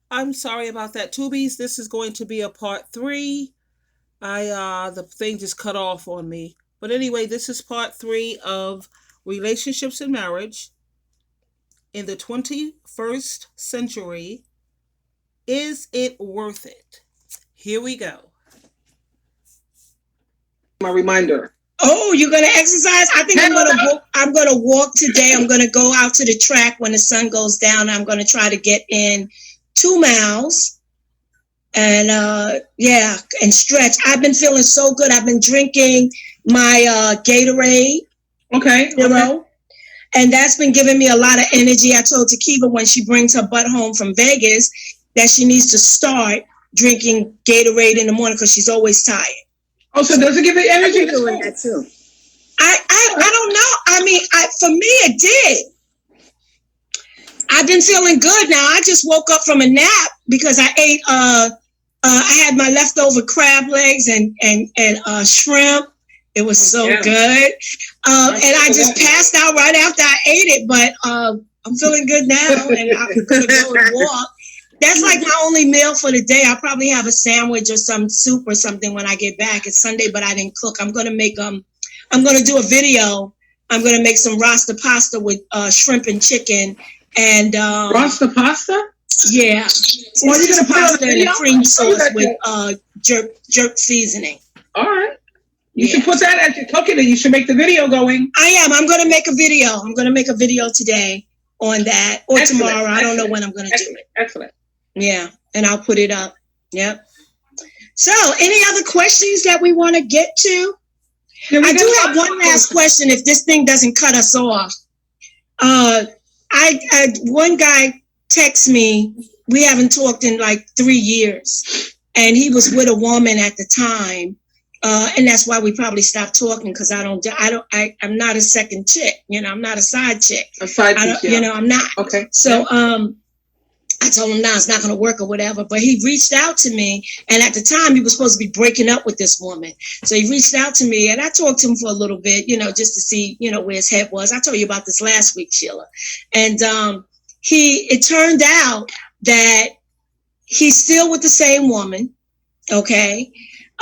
I'm sorry about that, Tubies. This is going to be a part three. The thing just cut off on me. But anyway, this is part three of relationships and marriage in the 21st century. Is it worth it? Here we go. My reminder. Oh, you're gonna exercise? I think I'm gonna walk today. I'm gonna go out to the track when the sun goes down. I'm gonna try to get in 2 miles and and stretch. I've been feeling so good. I've been drinking my Gatorade. Okay. And that's been giving me a lot of energy. I told Takiva when she brings her butt home from Vegas that she needs to start drinking Gatorade in the morning because she's always tired. Oh, so does it give you energy? I'm doing that too. I don't know. I mean, for me, it did. I've been feeling good now. I just woke up from a nap because I ate. I had my leftover crab legs and shrimp. It was so good. And I just passed out right after I ate it. But I'm feeling good now, and I'm gonna go and walk. That's like my only meal for the day. I'll probably have a sandwich or some soup or something when I get back. It's Sunday, but I didn't cook. I'm gonna do a video. I'm gonna make some rasta pasta with shrimp and chicken and rasta pasta. Yeah, Well, you're gonna pasta and a cream sauce with jerk seasoning. All right. You should put that as you're cooking, and you should make the video going. I am. I'm gonna make a video. I'm gonna make a video today on that or tomorrow. I don't know when I'm gonna do it. Excellent. Yeah, and I'll put it up. Yep. So, any other questions that we want to get to? I do have one last question. If this thing doesn't cut us off, one guy texted me. We haven't talked in like 3 years, and he was with a woman at the time, and that's why we probably stopped talking because I'm not a second chick. I'm not a side chick. A side chick. I'm not. Okay. So, I told him, no, it's not going to work or whatever. But he reached out to me. And at the time, he was supposed to be breaking up with this woman. So he reached out to me and I talked to him for a little bit, just to see, where his head was. I told you about this last week, Sheila. And it turned out that he's still with the same woman. Okay.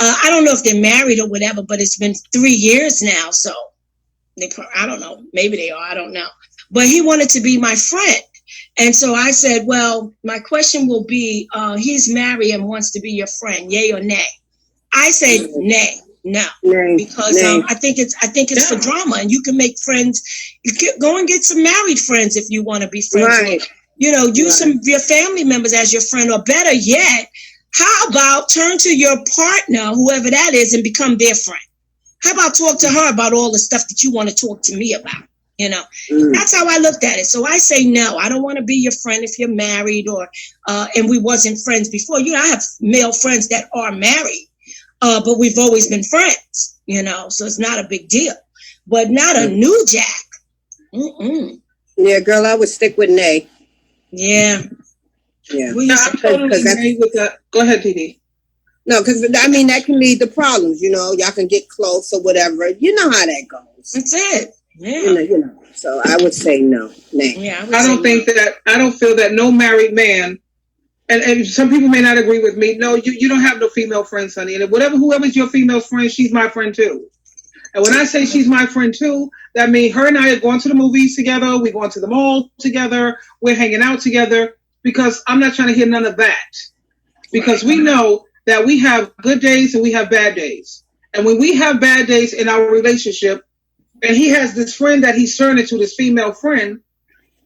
I don't know if they're married or whatever, but it's been 3 years now. So I don't know. Maybe they are. I don't know. But he wanted to be my friend. And so I said, well, my question will be, he's married and wants to be your friend, yay or nay? I said nay, no, because I think it's for drama, and you can make friends. Go and get some married friends if you want to be friends. Right. Use some of your family members as your friend, or better yet, how about turn to your partner, whoever that is, and become their friend? How about talk to her about all the stuff that you want to talk to me about? That's how I looked at it. So I say no. I don't want to be your friend if you're married and we wasn't friends before. I have male friends that are married, but we've always been friends. So it's not a big deal. But not a new jack. Mm-mm. Yeah, girl, I would stick with nay. Yeah. Yeah. I'm totally agree with that. Go ahead, Dee. No, because that can lead to problems. Y'all can get close or whatever. You know how that goes. That's it. Yeah. So I would say no. Nay. Yeah, I don't feel that no married man, and some people may not agree with me. No, you don't have no female friends, honey. And whoever's your female friend, she's my friend too. And when I say she's my friend too, that means her and I are going to the movies together. We're going to the mall together. We're hanging out together, because I'm not trying to hear none of that. Because we know that we have good days and we have bad days. And when we have bad days in our relationship, and he has this friend that he's turning to, this female friend,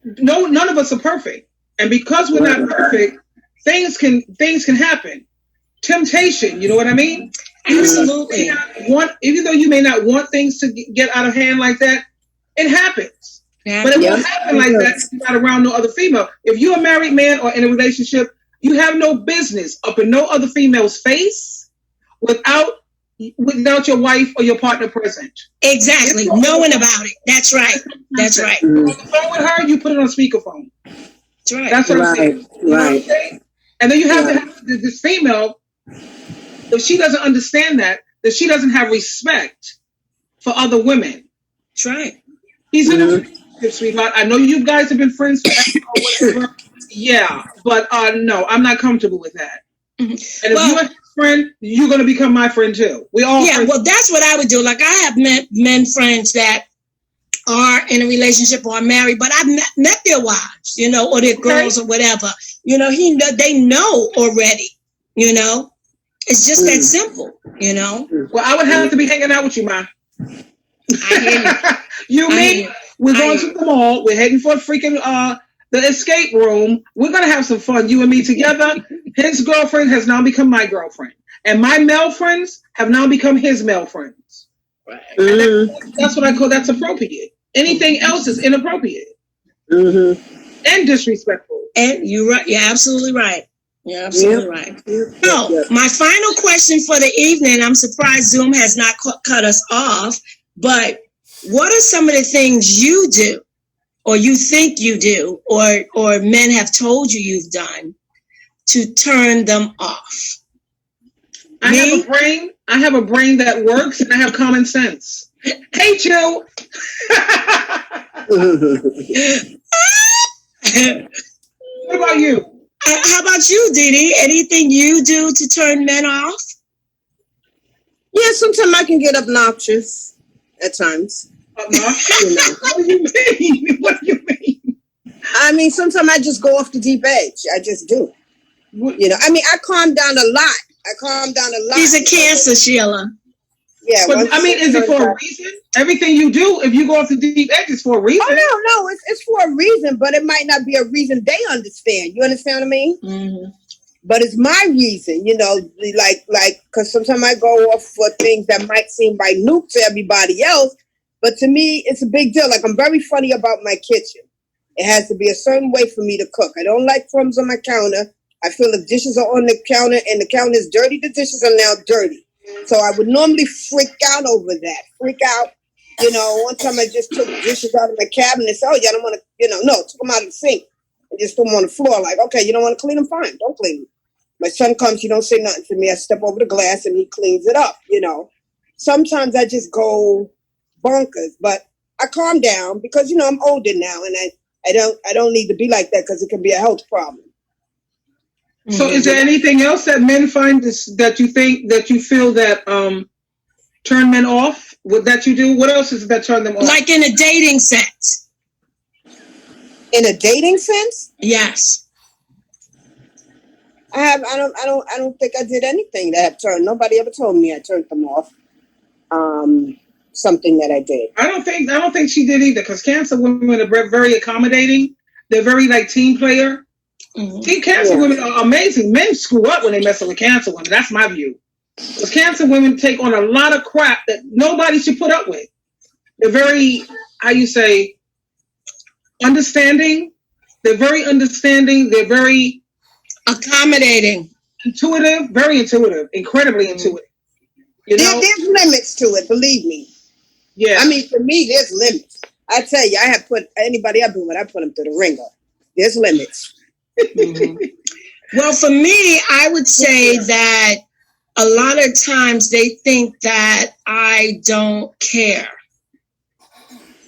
none of us are perfect. And because we're not perfect, things can happen. Temptation, you know what I mean? Absolutely. Even though you may not want things to get out of hand like that, it happens. Yeah. But it won't happen like that if you're not around no other female. If you're a married man or in a relationship, you have no business up in no other female's face without your wife or your partner present. Exactly. Knowing about it. That's right. That's right. On the phone with her, you put it on speakerphone. That's right. That's what I'm saying. You know what I'm saying? And then you have to have this female, if she doesn't understand that she doesn't have respect for other women. That's right. He's in a relationship, sweetheart. I know you guys have been friends forever or whatever, Yeah, but no, I'm not comfortable with that. Mhm. And if Well, you're his friend, you're gonna become my friend too. We all yeah, friends. well, that's what I would do. Like, I have men friends that are in a relationship or are married, but I've met their wives, you know, or their girls or whatever. You know, they know already, you know. It's just that simple, you know. Well, I would have to be hanging out with you, Ma. I hear you. You, I me, hear you. we're I going hear to the mall. We're heading for freaking the escape room. We're gonna have some fun, you and me together. His girlfriend has now become my girlfriend, and my male friends have now become his male friends. And that's what I call that's appropriate. Anything else is inappropriate and disrespectful. And you're right. You're absolutely right. You're absolutely right. So, my final question for the evening, I'm surprised Zoom has not cut us off, but what are some of the things you do or you think you do or men have told you've done to turn them off? I have a brain that works, and I have common sense. Hate you. What about you? How about you, Didi? Anything you do to turn men off? Yeah, sometimes I can get obnoxious at times. Obnoxious? You know. What do you mean? What do you mean? I mean, sometimes I just go off the deep edge. I just do. You know, I mean, I calm down a lot. He's a Cancer, Sheila. Yeah. But I mean, is it for a reason? Everything you do, if you go off the deep edge, it's for a reason. Oh no, it's for a reason, but it might not be a reason they understand. You understand what I mean? Mm-hmm. But it's my reason, you know, like, because sometimes I go off for things that might seem minute to everybody else, but to me, it's a big deal. Like, I'm very funny about my kitchen. It has to be a certain way for me to cook. I don't like crumbs on my counter. I feel if dishes are on the counter and the counter is dirty, the dishes are now dirty. So I would normally freak out over that. You know, one time I just took dishes out of my cabinet and said, oh, y'all don't want to, you know, no, took them out of the sink and just threw them on the floor. Like, okay, you don't want to clean them? Fine, don't clean them. My son comes, he don't say nothing to me. I step over the glass and he cleans it up, you know. Sometimes I just go bonkers, but I calm down because, you know, I'm older now and I don't need to be like that because it can be a health problem. So is there anything else that men find that you feel that turn men off? That you do? What else is that turn them off? Like in a dating sense. In a dating sense? Yes. I don't think I did anything that turned. Nobody ever told me I turned them off. Something that I did. I don't think she did either, because Cancer women are very accommodating. They're very like team player. Mm-hmm. Cancer women are amazing. Men screw up when they mess with Cancer women. That's my view. Because Cancer women take on a lot of crap that nobody should put up with. They're very, understanding. They're very understanding. They're very accommodating. Intuitive, very intuitive, incredibly intuitive. You know? There's limits to it, believe me. Yeah. I mean, for me, there's limits. I tell you, I have put anybody I've been with, I put them through the ringer. There's limits. Mm-hmm. Well, for me, I would say that a lot of times they think that I don't care.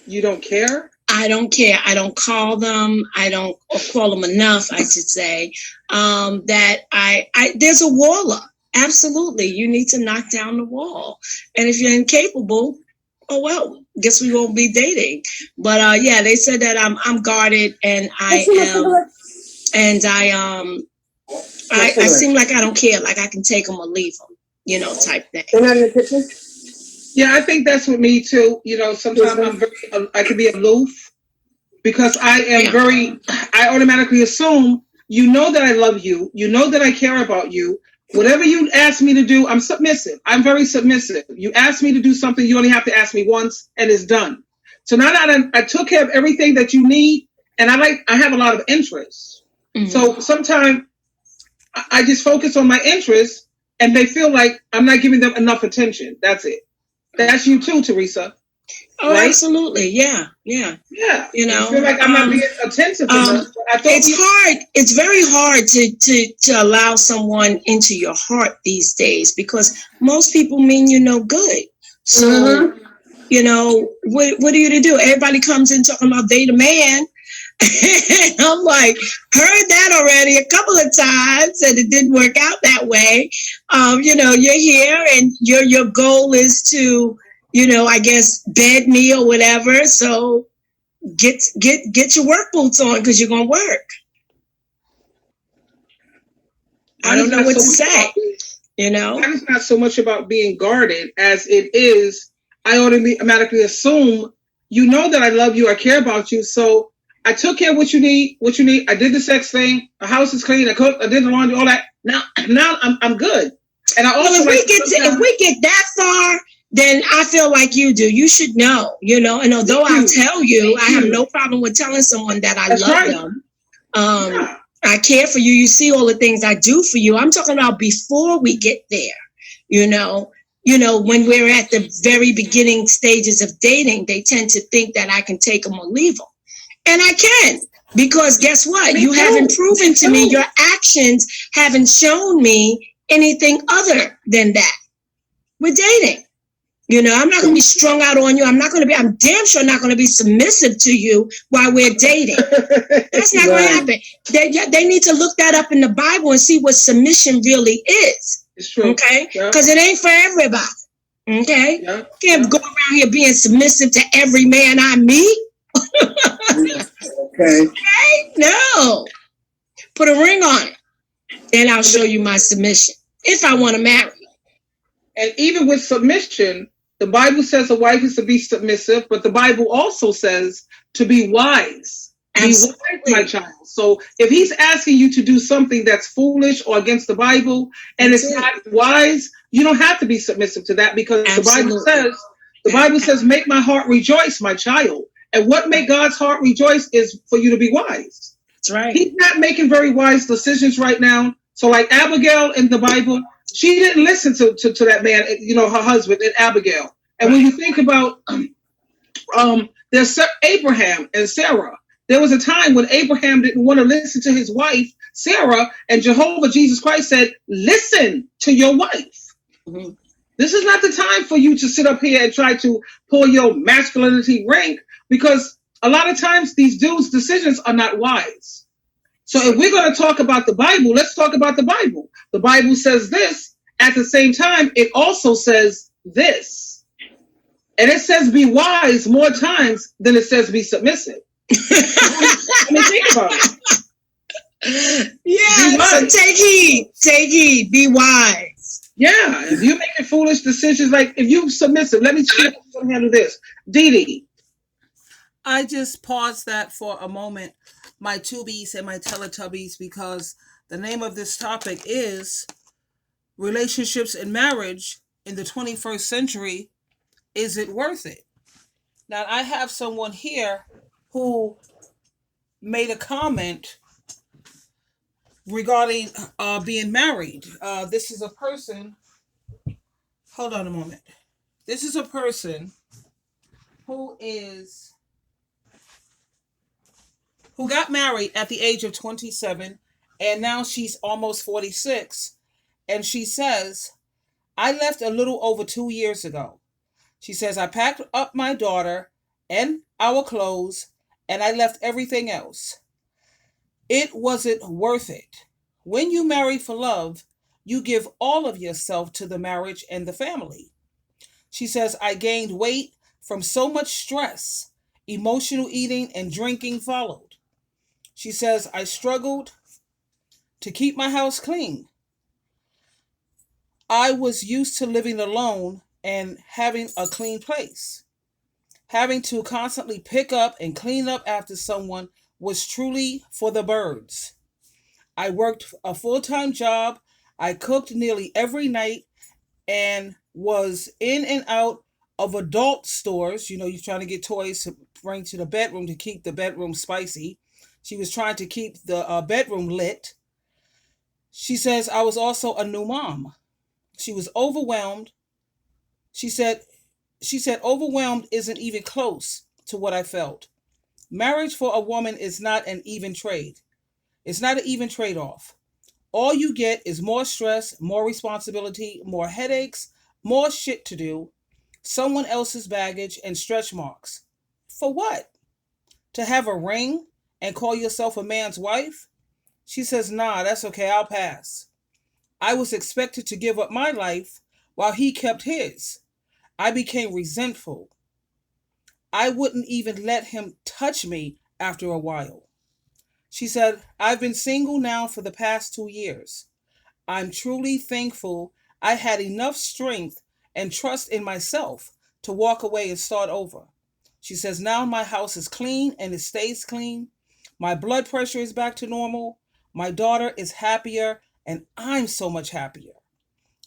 You don't care? I don't care. I don't call them. I don't call them enough, I should say. That I there's a wall up. Absolutely. You need to knock down the wall. And if you're incapable, oh well, guess we won't be dating. But yeah, they said that I'm guarded and I seem like I don't care, like I can take them or leave them, you know, type thing. Yeah, I think that's with me too. You know, sometimes I can be aloof because I am I automatically assume, you know, that I love you. You know that I care about you. Whatever you ask me to do, I'm submissive. I'm very submissive. You ask me to do something, you only have to ask me once and it's done. So now that I took care of everything that you need, and I have a lot of interests. Mm-hmm. So sometimes I just focus on my interests and they feel like I'm not giving them enough attention. That's it. That's you too, Teresa. Oh, right? Absolutely. Yeah. Yeah. Yeah. You know, I feel like I'm not being attentive enough. Hard. It's very hard to allow someone into your heart these days because most people mean you no good. So, you know, what are you to do? Everybody comes in talking about they the man. And I'm like, heard that already a couple of times, and it didn't work out that way. You're here, and your goal is to, I guess, bed me or whatever. So get your work boots on, because you're gonna work. I don't know what to say. That is not so much about being guarded as it is. I automatically assume that I love you, I care about you, so I took care of what you need. I did the sex thing. The house is clean. I cooked. I did the laundry. All that. Now I'm good. And I also if we get that far, then I feel like you do. You should know. And although I'll tell you, I have no problem with telling someone that I love them. Yeah. I care for you. You see all the things I do for you. I'm talking about before we get there. When we're at the very beginning stages of dating, they tend to think that I can take them or leave them. And I can, because guess what? You haven't proven to me, your actions haven't shown me anything other than that. We're dating. I'm not going to be strung out on you. I'm damn sure not going to be submissive to you while we're dating. That's not going to happen. They need to look that up in the Bible and see what submission really is. It's true. Okay? Because it ain't for everybody. Okay? Yeah. You can't go around here being submissive to every man I meet. Okay. No. Put a ring on it. Then I'll show you my submission. If I want to marry. And even with submission, the Bible says a wife is to be submissive, but the Bible also says to be wise. Absolutely. Be wise, my child. So if he's asking you to do something that's foolish or against the Bible and it's not wise, you don't have to be submissive to that, because the Bible says, make my heart rejoice, my child. And what make God's heart rejoice is for you to be wise. That's right. He's not making very wise decisions right now. So like Abigail in the Bible, she didn't listen to that man, her husband, and Abigail. And when you think about there's Abraham and Sarah, there was a time when Abraham didn't want to listen to his wife, Sarah, and Jehovah, Jesus Christ, said, listen to your wife. Mm-hmm. This is not the time for you to sit up here and try to pull your masculinity rank, because a lot of times these dudes' decisions are not wise. So if we're going to talk about the Bible, let's talk about the Bible. The Bible says this. At the same time, it also says this. And it says be wise more times than it says be submissive. I mean, think about it. Yeah, so take heed, be wise. Yeah, if you're making foolish decisions, like if you're submissive, let me see if I'm going to handle this. Dee. I just paused that for a moment, my Tubies and my Teletubbies, because the name of this topic is relationships and marriage in the 21st century. Is it worth it? Now, I have someone here who made a comment regarding being married. This is a person. Hold on a moment. This is a person who got married at the age of 27, and now she's almost 46. And she says, I left a little over 2 years ago. She says, I packed up my daughter and our clothes, and I left everything else. It wasn't worth it. When you marry for love, you give all of yourself to the marriage and the family. She says, I gained weight from so much stress. Emotional eating and drinking followed. She says, I struggled to keep my house clean. I was used to living alone and having a clean place. Having to constantly pick up and clean up after someone was truly for the birds. I worked a full-time job. I cooked nearly every night and was in and out of adult stores. You're trying to get toys to bring to the bedroom to keep the bedroom spicy. She was trying to keep the bedroom lit. She says, I was also a new mom. She was overwhelmed. She said, overwhelmed isn't even close to what I felt. Marriage for a woman is not an even trade. It's not an even trade-off. All you get is more stress, more responsibility, more headaches, more shit to do, someone else's baggage, and stretch marks. For what? To have a ring and call yourself a man's wife? She says, nah, that's okay, I'll pass. I was expected to give up my life while he kept his. I became resentful. I wouldn't even let him touch me after a while. She said, I've been single now for the past 2 years. I'm truly thankful I had enough strength and trust in myself to walk away and start over. She says, now my house is clean and it stays clean. My blood pressure is back to normal. My daughter is happier and I'm so much happier.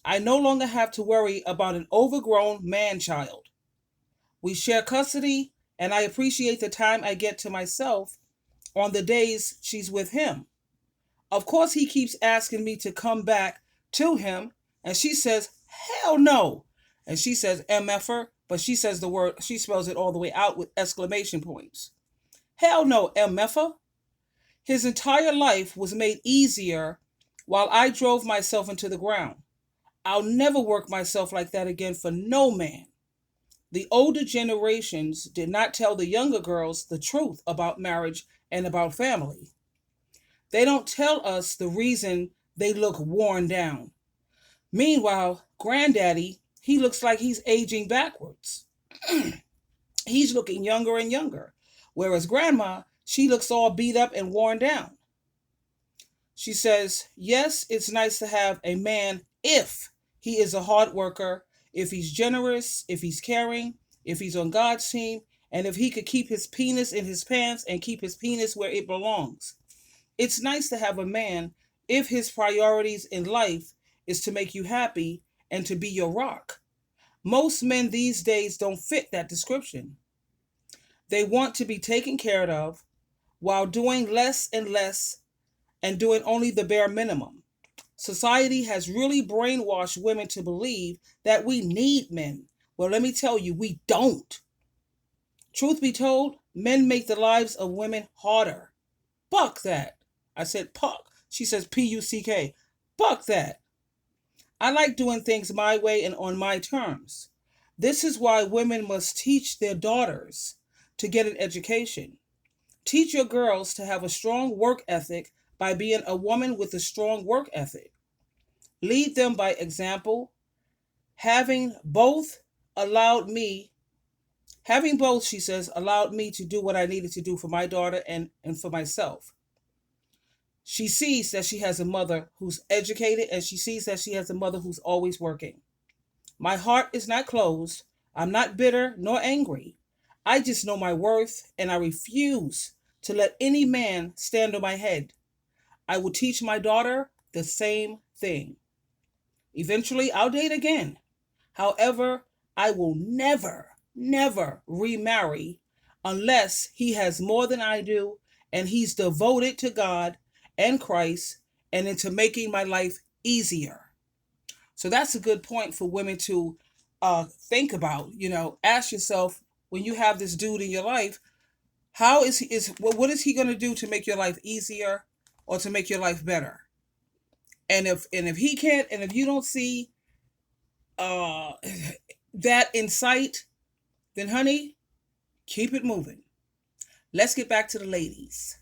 I no longer have to worry about an overgrown man-child. We share custody and I appreciate the time I get to myself on the days she's with him. Of course, he keeps asking me to come back to him, and she says, hell no. And she says, MFer, but she says the word, she spells it all the way out with exclamation points. Hell no, MFer. His entire life was made easier while I drove myself into the ground. I'll never work myself like that again for no man. The older generations did not tell the younger girls the truth about marriage and about family. They don't tell us the reason they look worn down. Meanwhile, Granddaddy, he looks like he's aging backwards. He's looking younger and younger, whereas Grandma, she looks all beat up and worn down. She says, yes, it's nice to have a man if he is a hard worker, if he's generous, if he's caring, if he's on God's team, and if he could keep his penis in his pants and keep his penis where it belongs. It's nice to have a man if his priorities in life is to make you happy and to be your rock. Most men these days don't fit that description. They want to be taken care of while doing less and less and doing only the bare minimum. Society has really brainwashed women to believe that we need men. Well, let me tell you, we don't. Truth be told, men make the lives of women harder. Fuck that. I said puck. She says P-U-C-K. Fuck that. I like doing things my way and on my terms. This is why women must teach their daughters to get an education. Teach your girls to have a strong work ethic by being a woman with a strong work ethic. Lead them by example. Having both, she says, allowed me to do what I needed to do for my daughter and for myself. She sees that she has a mother who's educated, and she sees that she has a mother who's always working. My heart is not closed. I'm not bitter nor angry. I just know my worth, and I refuse to let any man stand on my head. I will teach my daughter the same thing. Eventually, I'll date again. However, I will never remarry unless he has more than I do, and he's devoted to God and Christ and into making my life easier. So that's a good point for women to think about. Ask yourself, when you have this dude in your life, what is he going to do to make your life easier or to make your life better? And if he can't, and if you don't see that in sight, then honey, keep it moving. Let's get back to the ladies.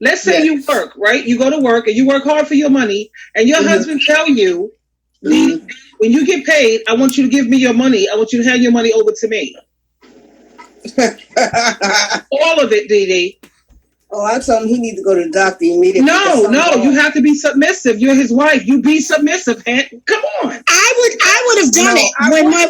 Let's say you work, right? You go to work and you work hard for your money, and your husband tell you, when you get paid, I want you to give me your money. I want you to hand your money over to me. All of it, Dee. Oh, I told him he needs to go to the doctor immediately. No, you have to be submissive. You're his wife. You be submissive. Come on. I would have done it.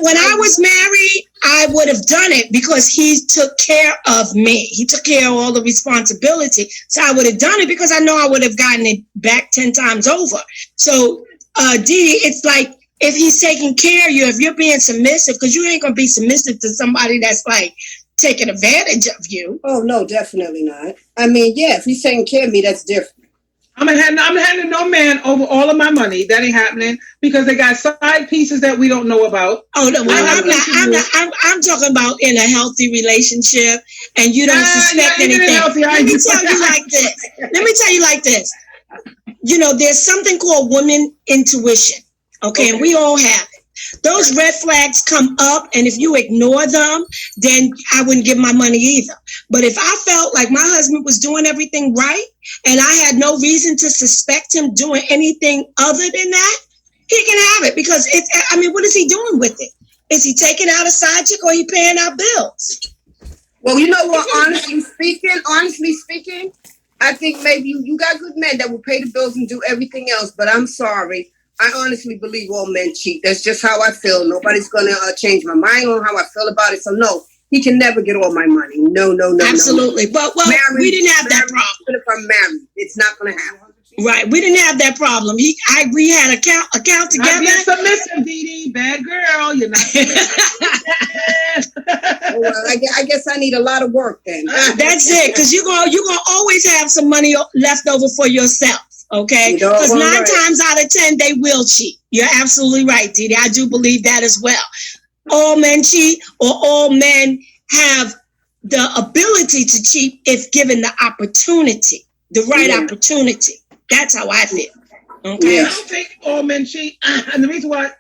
When I was married, I would have done it because he took care of me. He took care of all the responsibility. So I would have done it because I know I would have gotten it back 10 times over. So, Dee, it's like, if he's taking care of you, if you're being submissive, because you ain't going to be submissive to somebody that's like taking advantage of you. Oh, no, definitely not. I mean, yeah, if he's taking care of me, that's different. I'm handing no man over all of my money. That ain't happening because they got side pieces that we don't know about. Oh no, I'm talking about in a healthy relationship, and you don't suspect anything. Let me tell you like this. There's something called woman intuition. Okay, and we all have it. Those red flags come up, and if you ignore them, then I wouldn't give my money either. But if I felt like my husband was doing everything right, and I had no reason to suspect him doing anything other than that, he can have it, because what is he doing with it? Is he taking out a side chick, or he paying out bills? Well, you know what? Honestly speaking, I think maybe you got good men that will pay the bills and do everything else. But I'm sorry, I honestly believe all men cheat. That's just how I feel. Nobody's gonna change my mind on how I feel about it. So no, he can never get all my money. No. Absolutely. But we didn't have that problem. Even if I'm married, it's not gonna happen. Right, we didn't have that problem. We had a count together. Not submissive, Dee, bad girl. You're not Well, I guess I need a lot of work then. That's it, because you're gonna always have some money left over for yourself. Okay, because 9 times out of 10 they will cheat. You're absolutely right, Dee. I do believe that as well. All men cheat, or all men have the ability to cheat if given the opportunity, the right opportunity. That's how I feel. Okay. Yeah. I don't think all men cheat, and the reason why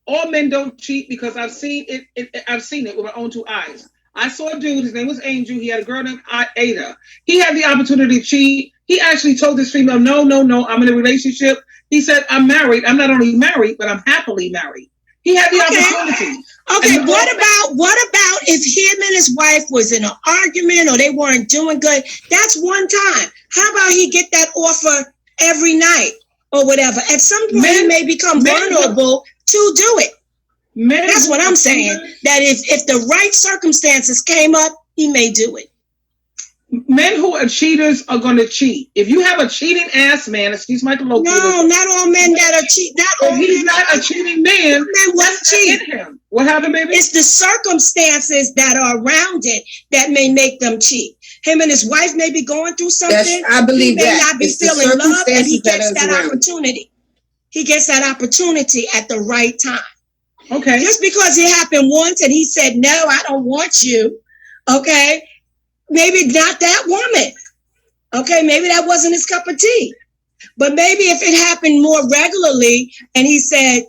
all men don't cheat, because I've seen it. I've seen it with my own 2 eyes. I saw a dude. His name was Angel. He had a girl named Ada. He had the opportunity to cheat. He actually told this female, "No, I'm in a relationship." He said, "I'm married. I'm not only married, but I'm happily married." He had the opportunity. Okay, what about if him and his wife was in an argument or they weren't doing good? That's one time. How about he get that offer every night or whatever? At some point, he may become vulnerable to do it. That's what I'm saying. That if the right circumstances came up, he may do it. Men who are cheaters are going to cheat. If you have a cheating ass man, excuse my colloquialism. No, not all men that are cheat. If he's not a cheating man, men won't cheat. Him. What happened, baby? It's the circumstances that are around it that may make them cheat. Him and his wife may be going through something. I believe he may that. not be feeling love, and he gets that opportunity. He gets that opportunity at the right time. Okay. Just because it happened once and he said, "No, I don't want you," okay? Maybe not that woman. Okay, maybe that wasn't his cup of tea. But maybe if it happened more regularly and he said,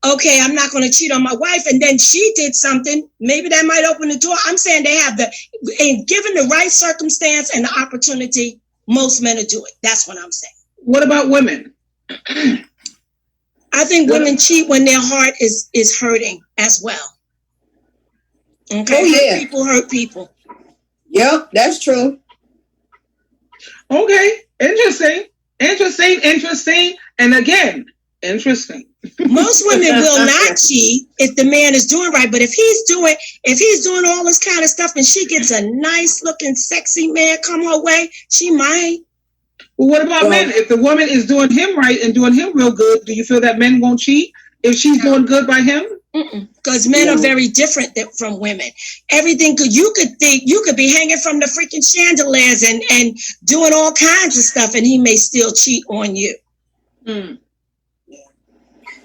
okay, I'm not going to cheat on my wife, and then she did something, maybe that might open the door. I'm saying they have given the right circumstance and the opportunity, most men will do it. That's what I'm saying. What about women? I think women cheat when their heart is hurting as well. Okay. Oh, yeah. People hurt people. Yep, that's true. Okay. Interesting. And again, interesting. Most women will not cheat if the man is doing right. But if he's doing all this kind of stuff and she gets a nice looking, sexy man come her way, she might. Well, what about men? If the woman is doing him right and doing him real good, do you feel that men won't cheat if she's doing good by him? Because men are very different from women. Everything you could be hanging from the freaking chandeliers and doing all kinds of stuff, and he may still cheat on you. Mm.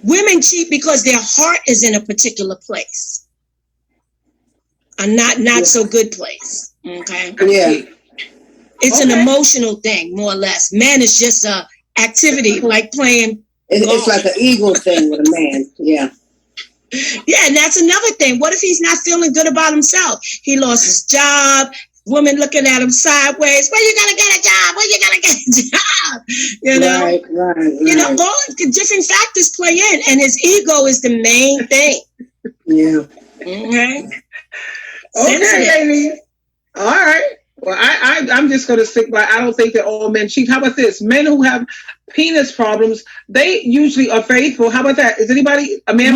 Women cheat because their heart is in a particular place, a not so good place. Okay. Yeah. It's an emotional thing, more or less. Men is just a activity like playing. It's like an ego thing with a man. Yeah. Yeah, and that's another thing. What if he's not feeling good about himself? He lost his job. Women looking at him sideways. Where you gonna get a job? Where you gonna get a job? You know, right. You know, all different factors play in, and his ego is the main thing. Yeah. Okay. Okay, ladies. All right. Well, I'm just going to stick by. I don't think that all men cheat. How about this? Men who have penis problems, they usually are faithful. How about that? Is anybody a man?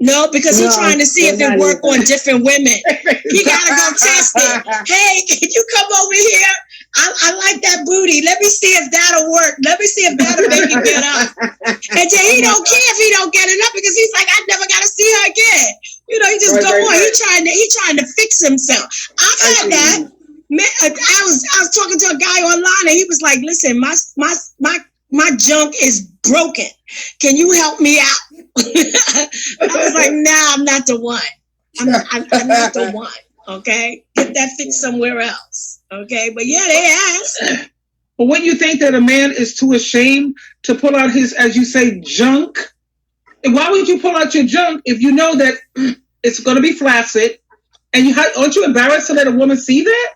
No, because he's trying to see if it work on different women. He gotta go test it. Hey, can you come over here? I like that booty. Let me see if that'll work. Let me see if that'll make you get up. And then he don't care if he don't get it up because he's like, I never gotta see her again. You know, he just go on. He trying to fix himself. I've had that. Man, I was talking to a guy online and he was like, listen, my junk is broken. Can you help me out? I was like, nah, I'm not the one. I'm not the one. Okay. Get that fixed somewhere else. Okay. But yeah, they asked. But when you think that a man is too ashamed to pull out his, as you say, junk, and why would you pull out your junk if you know that it's going to be flaccid? And aren't you embarrassed to let a woman see that?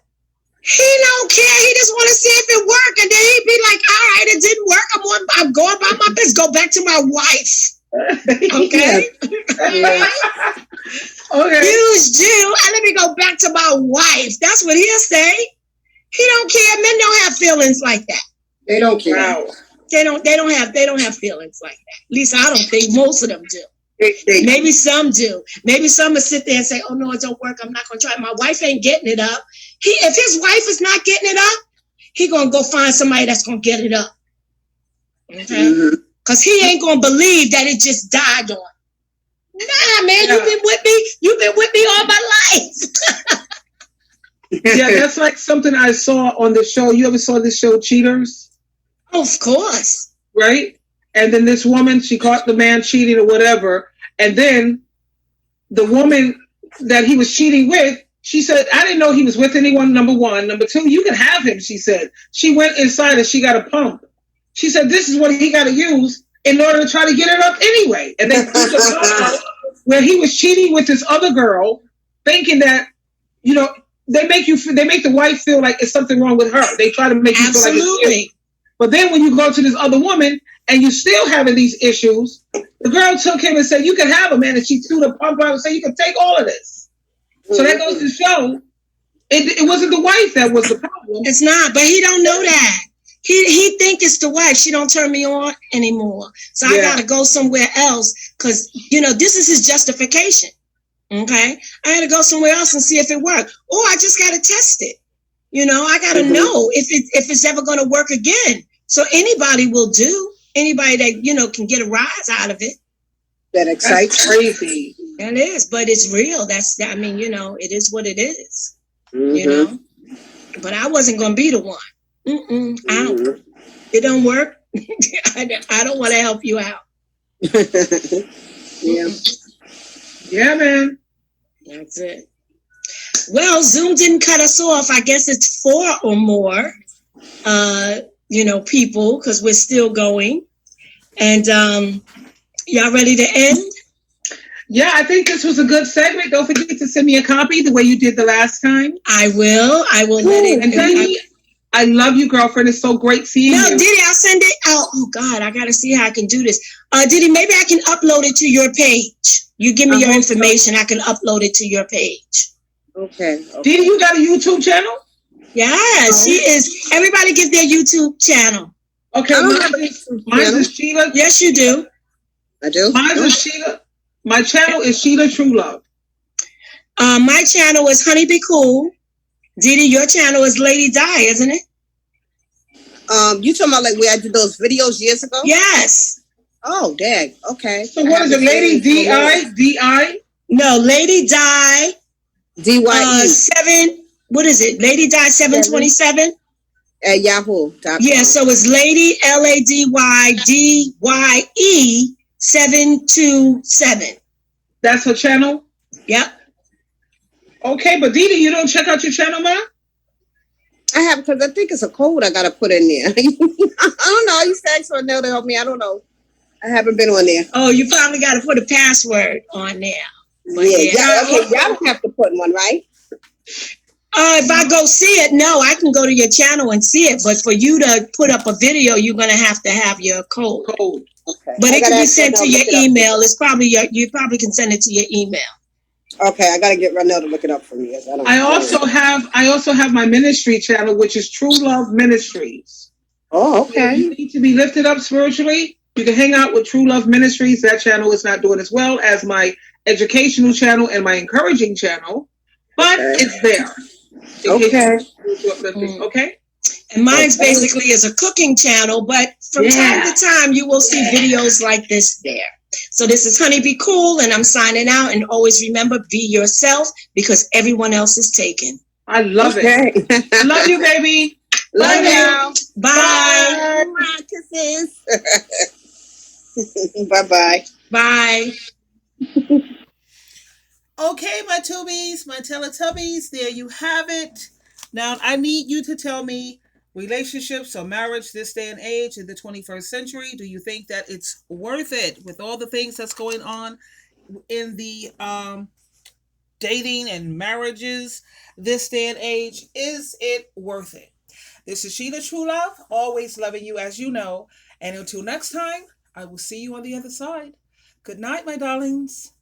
He don't care. He just want to see if it work, and then he'd be like, "All right, it didn't work. I'm going about my business. Go back to my wife." Okay. Okay. Use Jew, and let me go back to my wife. That's what he'll say. He don't care. Men don't have feelings like that. They don't care. Wow. They don't have feelings like that. At least I don't think most of them do. Maybe some do. Maybe some will sit there and say, "Oh no, it don't work. I'm not gonna try it. My wife ain't getting it up." If his wife is not getting it up, he gonna go find somebody that's gonna get it up. Okay? Because he ain't gonna believe that it just died on. Nah, man, Yeah. you've been with me. You've been with me all my life. Yeah, that's like something I saw on the show. You ever saw this show, Cheaters? Of course. Right? And then this woman, she caught the man cheating or whatever. And then the woman that he was cheating with, she said, I didn't know he was with anyone, number one. Number two, you can have him, she said. She went inside and she got a pump. She said, this is what he got to use in order to try to get it up anyway. And they put the where he was cheating with this other girl, thinking that, you know, they make the wife feel like it's something wrong with her. They try to make you feel like it's Absolutely. But then when you go to this other woman and you still having these issues, the girl took him and said, you can have him, man. And she threw the pump out and said, you can take all of this. So that goes to show it wasn't the wife that was the problem. It's not, but he don't know that. He think it's the wife. She don't turn me on anymore. So I gotta go somewhere else because, you know, this is his justification. Okay? I gotta go somewhere else and see if it works. Or I just gotta test it. You know, I gotta know if it's ever gonna work again. So anybody will do. Anybody that, you know, can get a rise out of it. That excites. That's crazy. It is, but it's real. I mean, you know, it is what it is. You know? But I wasn't gonna be the one. I don't. It don't work. I don't want to help you out. Yeah. Yeah, man. That's it. Well, Zoom didn't cut us off. I guess it's 4 or more, you know, people, because we're still going. And y'all ready to end? Yeah, I think this was a good segment. Don't forget to send me a copy the way you did the last time. I will let it. And Didi, I love you, girlfriend. It's so great seeing No, you. Didi, I'll send it out. Oh, God, I got to see how I can do this. Didi, maybe I can upload it to your page. You give me your information. I can upload it to your page. Okay. Didi, you got a YouTube channel? Yeah, she is. Everybody give their YouTube channel. Okay, I don't have a mine is Sheila. Yes, you do. I do. Mine is Sheila. My channel is Sheila True Love. My channel is Honey Be Cool. Didi, your channel is Lady Di, isn't it? You talking about like where I did those videos years ago? Yes. Oh, dang. Okay. So what is it, Lady D-I? No, Lady Di. DYE 7. What is it? Lady Di 727. at yahoo.com. Yeah, so it's Lady LADYDYE 727. That's her channel? Yep. Okay, but Didi, you don't check out your channel, ma? I have, because I think it's a code I got to put in there. I don't know. You said so now to help me. I don't know. I haven't been on there. Oh, you probably got to put a password on there. But Yeah. Okay. Y'all don't have to put one, right? If I go see it, no, I can go to your channel and see it. But for you to put up a video, you're going to have your code. Okay. But it can be gotta sent to look your it up. email. It's probably you probably can send it to your email. Okay, I got to get Ronell to look it up for me. I also have my ministry channel, which is True Love Ministries. Oh, If okay. you need to be lifted up spiritually, you can hang out with True Love Ministries. That channel is not doing as well as my educational channel and my encouraging channel, but Okay. it's there. Okay. And mine's basically is a cooking channel, but from time to time you will see videos like this there. So this is Honey Be Cool, and I'm signing out. And always remember, be yourself, because everyone else is taken. I love it. I love you, baby. Love y'all. Bye. Bye. Kisses. Bye-bye. Bye. Okay, my Tubies, my Teletubbies, there you have it. Now, I need you to tell me relationships or marriage this day and age in the 21st century? Do you think that it's worth it with all the things that's going on in the dating and marriages this day and age? Is it worth it? This is Sheila True Love, always loving you as you know. And until next time, I will see you on the other side. Good night, my darlings.